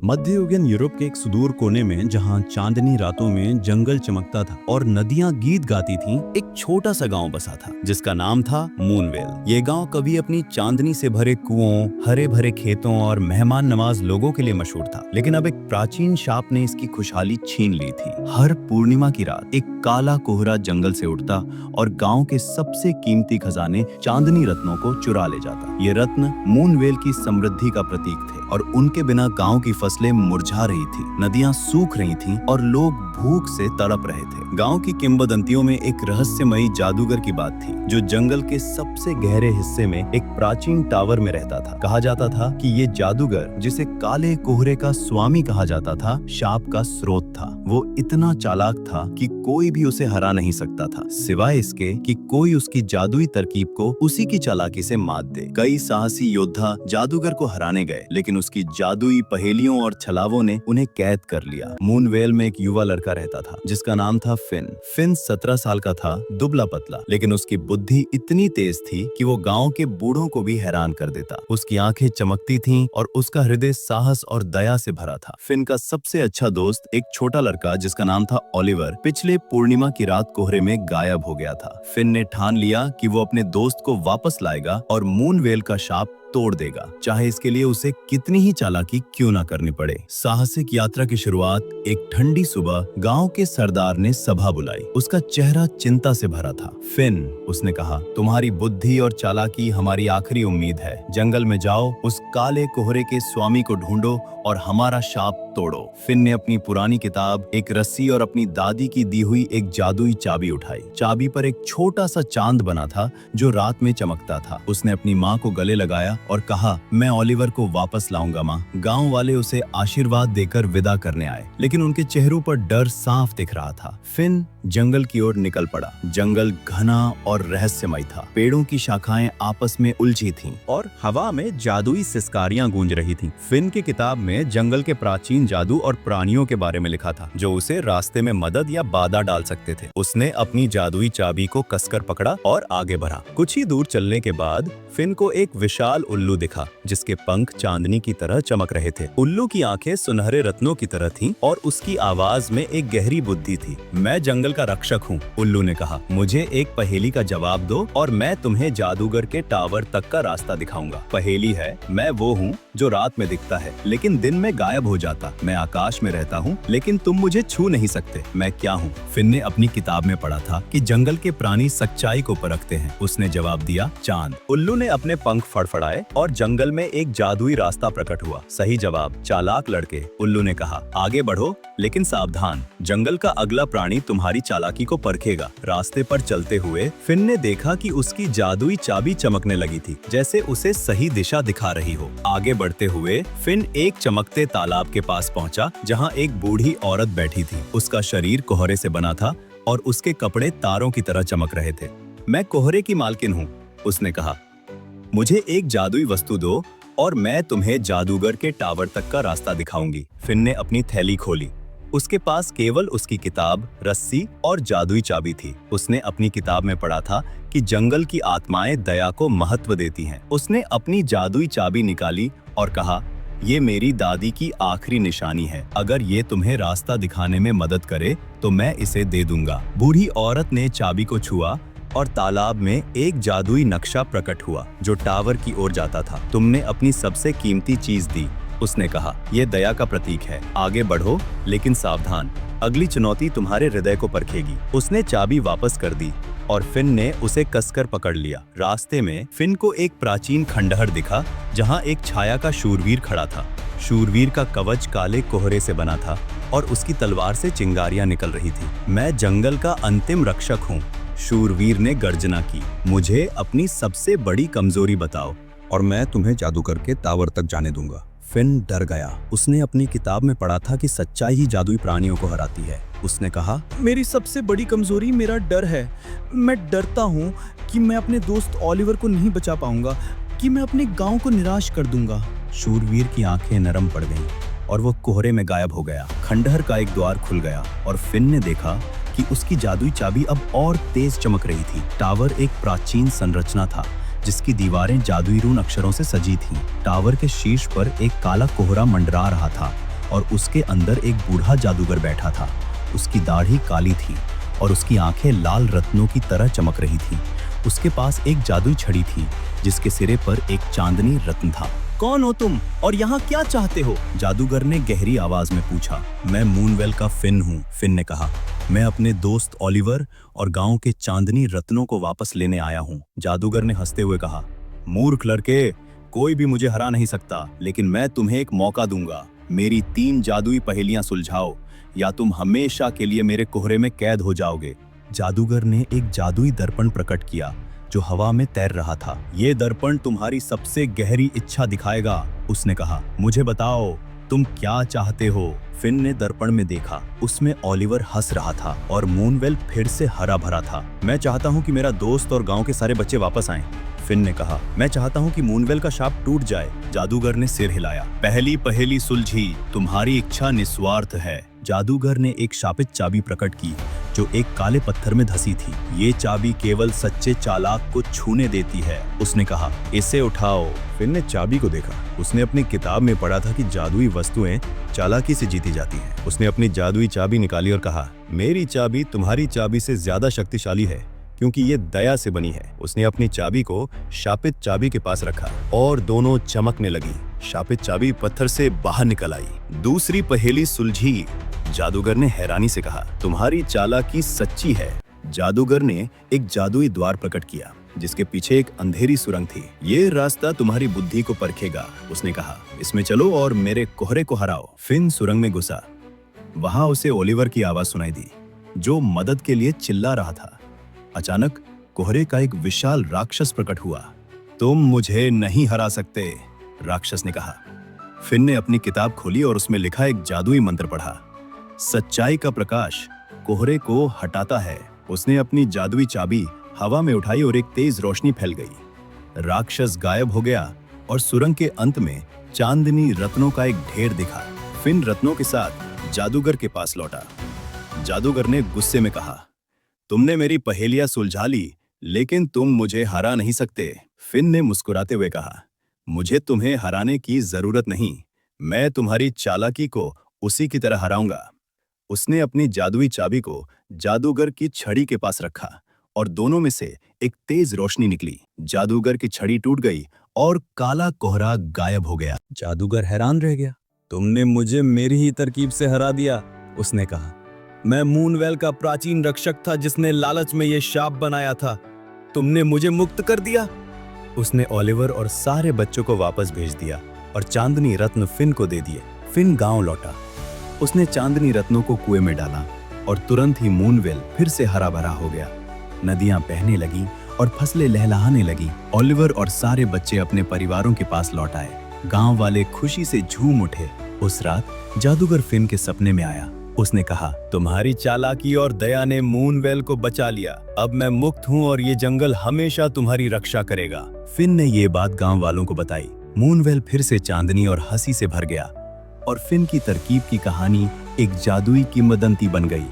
मध्ययुगीन यूरोप के एक सुदूर कोने में जहां चांदनी रातों में जंगल चमकता था और नदियां गीत गाती थीं, एक छोटा सा गांव बसा था जिसका नाम था मूनवेल। ये गांव कभी अपनी चांदनी से भरे कुओं, हरे भरे खेतों और मेहमान नवाज लोगों के लिए मशहूर था, लेकिन अब एक प्राचीन शाप ने इसकी खुशहाली छीन ली थी। हर पूर्णिमा की रात एक काला कोहरा जंगल से उठता और गांव के सबसे कीमती खजाने चांदनी रत्नों को चुरा ले जाता। ये रत्न मूनवेल की समृद्धि का प्रतीक थे और उनके बिना गांव की फसलें मुरझा रही थी, नदियां सूख रही थीं और लोग भूख से तड़प रहे थे। गांव की किंवदंतियों में एक रहस्यमयी जादूगर की बात थी जो जंगल के सबसे गहरे हिस्से में एक प्राचीन टावर में रहता था। कहा जाता था कि ये जादूगर, जिसे काले कोहरे का स्वामी कहा जाता था, शाप का स्रोत था। वो इतना चालाक था कि कोई भी उसे हरा नहीं सकता था, सिवाय इसके कि कोई उसकी जादुई तरकीब को उसी की चालाकी से मात दे। कई साहसी योद्धा जादूगर को हराने गए, लेकिन उसकी जादुई पहेलियों और छलावों ने उन्हें कैद कर लिया। मूनवेल में एक युवा लड़का रहता था जिसका नाम था फिन। फिन 17 साल का था, दुबला पतला, लेकिन उसकी बुद्धि इतनी तेज थी कि वो गांव के बूढ़ों को भी हैरान कर देता। उसकी आंखें चमकती थीं और उसका हृदय साहस और दया से भरा था। फिन का सबसे अच्छा दोस्त एक छोटा लड़का जिसका नाम था ओलिवर, पिछले पूर्णिमा की रात कोहरे में गायब हो गया था। फिन ने ठान लिया कि वो अपने दोस्त को वापस लाएगा और मूनवेल का शाप तोड़ देगा, चाहे इसके लिए उसे कितनी ही चालाकी क्यों ना करनी पड़े। साहसिक यात्रा की शुरुआत एक ठंडी सुबह गांव के सरदार ने सभा बुलाई। उसका चेहरा चिंता से भरा था। फिन, उसने कहा, तुम्हारी बुद्धि और चालाकी हमारी आखिरी उम्मीद है। जंगल में जाओ, उस काले कोहरे के स्वामी को ढूंढो और हमारा शाप तोड़ो। फिन ने अपनी पुरानी किताब, एक रस्सी और अपनी दादी की दी हुई एक जादुई चाबी उठाई। चाबी पर एक छोटा सा चांद बना था जो रात में चमकता था। उसने अपनी माँ को गले लगाया और कहा, मैं ओलिवर को वापस लाऊंगा माँ। गांव वाले उसे आशीर्वाद देकर विदा करने आए, लेकिन उनके चेहरों पर डर साफ दिख रहा था। फिन जंगल की ओर निकल पड़ा। जंगल घना और रहस्यमय था। पेड़ों की शाखाएं आपस में उलझी थीं और हवा में जादुई सिसकारियां गूंज रही थीं। फिन की किताब में जंगल के प्राचीन जादू और प्राणियों के बारे में लिखा था जो उसे रास्ते में मदद या बाधा डाल सकते थे। उसने अपनी जादुई चाबी को कसकर पकड़ा और आगे बढ़ा। कुछ ही दूर चलने के बाद फिन को एक विशाल उल्लू दिखा जिसके पंख चांदनी की तरह चमक रहे थे। उल्लू की आंखें सुनहरे रत्नों की तरह थीं और उसकी आवाज में एक गहरी बुद्धि थी। मैं जंगल का रक्षक हूँ, उल्लू ने कहा। मुझे एक पहेली का जवाब दो और मैं तुम्हें जादूगर के टावर तक का रास्ता दिखाऊंगा। पहेली है, मैं वो हूँ जो रात में दिखता है लेकिन दिन में गायब हो जाता। मैं आकाश में रहता हूँ लेकिन तुम मुझे छू नहीं सकते। मैं क्या हूँ? फिन ने अपनी किताब में पढ़ा था कि जंगल के प्राणी सच्चाई को परखते हैं। उसने जवाब दिया, चांद। उल्लू ने अपने पंख फड़फड़ाए और जंगल में एक जादुई रास्ता प्रकट हुआ। सही जवाब, चालाक लड़के, उल्लू ने कहा। आगे बढ़ो लेकिन सावधान, जंगल का अगला प्राणी तुम्हारी चालाकी को परखेगा। रास्ते पर चलते हुए फिन ने देखा कि उसकी जादुई चाबी चमकने लगी थी, जैसे उसे सही दिशा दिखा रही हो। आगे बढ़ते हुए फिन एक चमकते तालाब के पास पहुंचा जहां एक बूढ़ी औरत बैठी थी। उसका शरीर कोहरे से बना था और उसके कपड़े तारों की तरह चमक रहे थे। मैं कोहरे की मालकिन हूँ, उसने कहा। मुझे एक जादुई वस्तु दो और मैं तुम्हें जादूगर के टावर तक का रास्ता दिखाऊंगी। फिन ने अपनी थैली खोली। उसके पास केवल उसकी किताब, रस्सी और जादुई चाबी थी। उसने अपनी किताब में पढ़ा था कि जंगल की आत्माएं दया को महत्व देती हैं। उसने अपनी जादुई चाबी निकाली और कहा, ये मेरी दादी की आखिरी निशानी है। अगर ये तुम्हें रास्ता दिखाने में मदद करे तो मैं इसे दे दूंगा। बूढ़ी औरत ने चाबी को छुआ और तालाब में एक जादुई नक्शा प्रकट हुआ जो टावर की ओर जाता था। तुमने अपनी सबसे कीमती चीज दी, उसने कहा। यह दया का प्रतीक है। आगे बढ़ो लेकिन सावधान, अगली चुनौती तुम्हारे हृदय को परखेगी। उसने चाबी वापस कर दी और फिन ने उसे कसकर पकड़ लिया। रास्ते में फिन को एक प्राचीन खंडहर दिखा जहां एक छाया का शूरवीर खड़ा था। शूरवीर का कवच काले कोहरे से बना था और उसकी तलवार से चिंगारियां निकल रही थी। मैं जंगल का अंतिम रक्षक हूँ, शूरवीर ने गर्जना की। मुझे अपनी सबसे बड़ी कमजोरी बताओ और मैं तुम्हें जादूगर के टावर तक जाने दूंगा। फिन डर गया। उसने अपनी किताब में पढ़ा था कि सच्चाई ही जादुई प्राणियों को हराती है। उसने कहा, मेरी सबसे बड़ी कमजोरी मेरा डर है। मैं डरता हूँ कि मैं अपने दोस्त ओलिवर को नहीं बचा पाऊंगा, कि मैं अपने गांव को निराश कर दूंगा। शूरवीर की आंखें नरम पड़ गईं और वो कोहरे में गायब हो गया। खंडहर का एक द्वार खुल गया और फिन ने देखा कि उसकी जादुई चाबी अब और तेज चमक रही थी। टावर एक प्राचीन संरचना था जिसकी दीवारें जादुई रून अक्षरों से सजी थीं। टावर के शीर्ष पर एक काला कोहरा मंडरा रहा था और उसके अंदर एक बूढ़ा जादूगर बैठा था। उसकी दाढ़ी काली थी और उसकी आंखें लाल रत्नों की तरह चमक रही थी। उसके पास एक जादुई छड़ी थी जिसके सिरे पर एक चांदनी रत्न था। कौन हो तुम और यहाँ क्या चाहते हो? जादूगर ने गहरी आवाज में पूछा। मैं मूनवेल का फिन हूँ, फिन ने कहा। मैं अपने दोस्त ओलिवर और गांव के चांदनी रत्नों को वापस लेने आया हूँ। जादूगर ने हंसते हुए कहा, मूर्ख लड़के, कोई भी मुझे हरा नहीं सकता, लेकिन मैं तुम्हें एक मौका दूंगा। मेरी 3 जादुई पहेलियां सुलझाओ या तुम हमेशा के लिए मेरे कोहरे में कैद हो जाओगे। जादूगर ने एक जादुई दर्पण प्रकट किया जो हवा में तैर रहा था। ये दर्पण तुम्हारी सबसे गहरी इच्छा दिखाएगा, उसने कहा। मुझे बताओ तुम क्या चाहते हो? फिन ने दर्पण में देखा। उसमें ओलिवर हंस रहा था और मूनवेल फिर से हरा भरा था। मैं चाहता हूँ कि मेरा दोस्त और गांव के सारे बच्चे वापस आएं, फिन ने कहा। मैं चाहता हूँ कि मूनवेल का शाप टूट जाए। जादूगर ने सिर हिलाया। पहली पहेली सुलझी, तुम्हारी इच्छा निस्वार्थ है। जादूगर ने एक शापित चाबी प्रकट की जो एक काले पत्थर में धसी थी। ये चाबी केवल सच्चे चालाक को छूने देती है, उसने कहा। इसे उठाओ। फिन ने चाबी को देखा। उसने अपनी किताब में पढ़ा था कि जादुई वस्तुएं चालाकी से जीती जाती हैं। उसने अपनी जादुई चाबी निकाली और कहा, मेरी चाबी तुम्हारी चाबी से ज्यादा शक्तिशाली है क्योंकि ये दया से बनी है। उसने अपनी चाबी को शापित चाबी के पास रखा और दोनों चमकने लगी। शापित चाबी पत्थर से बाहर निकल आई। दूसरी पहेली सुलझी। जादूगर ने हैरानी से कहा, तुम्हारी चालाकी सच्ची है। जादूगर ने एक जादुई द्वार प्रकट किया जिसके पीछे एक अंधेरी सुरंग थी। ये रास्ता तुम्हारी बुद्धि को परखेगा, उसने कहा। इसमें चलो और मेरे कोहरे को हराओ। फिन सुरंग में घुसा। वहां उसे ओलिवर की आवाज सुनाई दी जो मदद के लिए चिल्ला रहा था। अचानक कोहरे का एक विशाल राक्षस प्रकट हुआ। तुम मुझे नहीं हरा सकते, राक्षस ने कहा। फिन ने अपनी किताब खोली और उसमें लिखा एक जादुई मंत्र पढ़ा। सच्चाई का प्रकाश कोहरे को हटाता है। उसने अपनी जादुई चाबी हवा में उठाई और एक तेज रोशनी फैल गई। राक्षस गायब हो गया और सुरंग के अंत में चांदनी रत्नों का एक ढेर दिखा। फिन रत्नों के साथ जादूगर के पास लौटा। जादूगर ने गुस्से में कहा, तुमने मेरी पहेलियां सुलझा ली, लेकिन तुम मुझे हरा नहीं सकते। फिन ने मुस्कुराते हुए कहा, मुझे तुम्हें हराने की जरूरत नहीं, मैं तुम्हारी चालाकी को उसी की तरह हराऊंगा। उसने अपनी जादुई चाबी को जादूगर की छड़ी के पास रखा और दोनों में से एक तेज रोशनी निकली। जादूगर की छड़ी टूट गई और काला कोहरा गायब हो गया। जादूगर हैरान रह गया। तुमने मुझे मेरी ही तरकीब से हरा दिया, उसने कहा। मैं मूनवेल का प्राचीन रक्षक था जिसने लालच में ये शाप बनाया था। तुमने मुझे मुक्त कर दिया। उसने ओलिवर और सारे बच्चों को वापस भेज दिया और चांदनी रत्न फिन को दे दिए। फिन गांव लौटा। उसने चांदनी रत्नों को कुएं में डाला और तुरंत ही मूनवेल फिर से हरा भरा हो गया। नदियां बहने लगी और फसलें लहलहाने लगी। ओलिवर और सारे बच्चे अपने परिवारों के पास लौट आए। गांव वाले खुशी से झूम उठे। उस रात जादूगर फिन के सपने में आया। उसने कहा, तुम्हारी चालाकी और दया ने मूनवेल को बचा लिया। अब मैं मुक्त हूँ और ये जंगल हमेशा तुम्हारी रक्षा करेगा। फिन ने ये बात गांव वालों को बताई। मूनवेल फिर से चांदनी और हंसी से भर गया और फिन की तरकीब की कहानी एक जादुई किंवदंती बन गई।